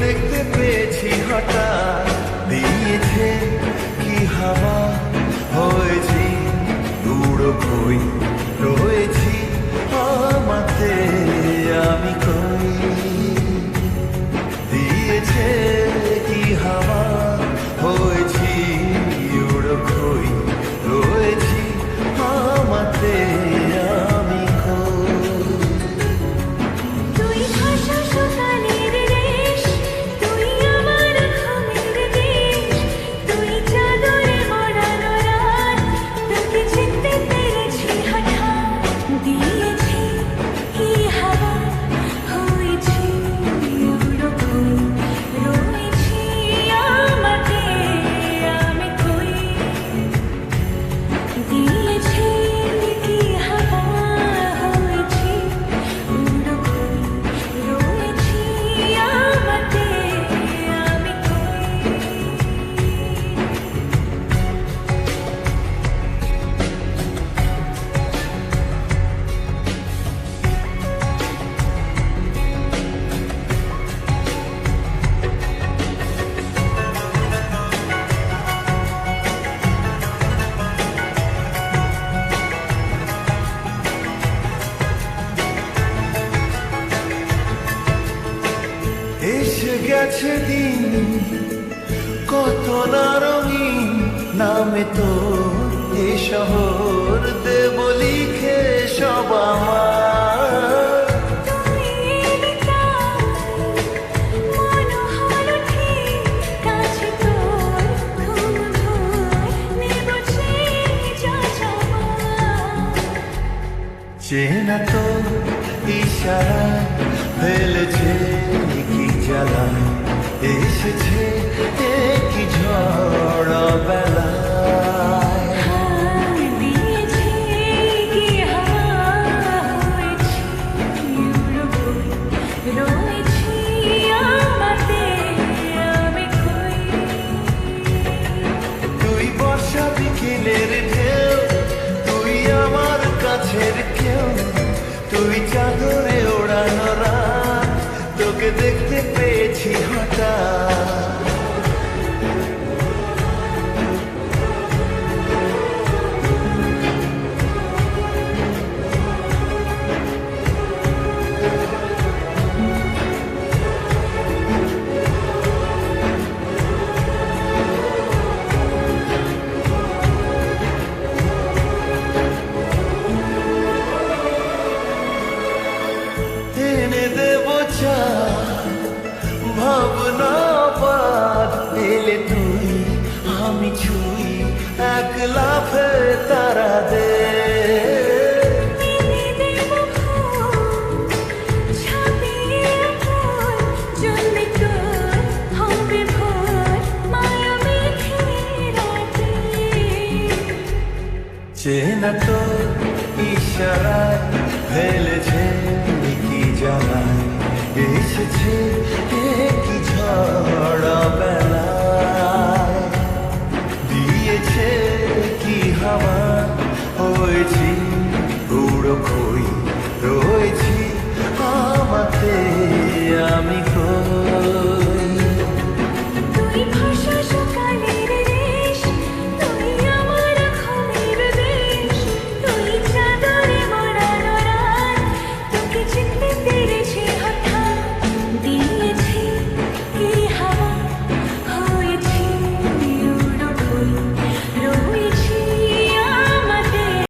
দেখতে পেয়েছি হঠাৎ, দিয়েছে কি হাওয়া, হয়েছি উড়ো কই, রয়েছি আমাতে আমি কই। দিয়েছে কি হাওয়া, হয়েছি উড়ো কই, রয়েছি আমাতে আমি কই। তুই ভাষা সকালের রেশ, তুই আমার ঘুমের দেশ, তুই চাদরে মোড়ানো রাত, তোকে চিনতে পেরেছি হঠাৎ। দিয়েছি কি হাওয়া, হয়েছি উড়ো কই, রয়েছি আমাতে আমি কই। দিয়েছি কি হাওয়া, হয়েছি উড়ো কই, রয়েছি আমাতে আমি কই। এসে গেছে দিন কত না রঙিন, নামে তো এ শহর দেব লিখে সব আমার। তুই এলি তাই মন হলো ঠিক, কাছে তোর ঘুম ধোয় নেব যা চাওয়া। চেনা তো ইশারা ফেলেছে কি জ্বালা, এসেছে কি ঝড় বেলায়। দিয়েছি কি হাওয়া, হয়েছি উড়ো কই, রয়েছি আমাতে আমি কই। তুই বর্ষা বিকেলের ঢেউ, তুই আমার কাছের কেউ, তুই চাদরে ওড়ানো রাত, তোকে দেখতে পেয়েছি হঠাৎ। এনে দেব চা, ভাবনা বাদ, এলে তুই আমি ছুই, এক লাফে তারা দে। মেলে দেব ফুল, ছাপিয়ে ফুল, জন্মে তোর হবে ভোর, মায়া মেঘে রাতে। চেনা তো ইশারায় ফেলেছে কি জ্বালায়, এসেছে কি ঝড় বেলায়। দিয়েছে কি হাওয়া,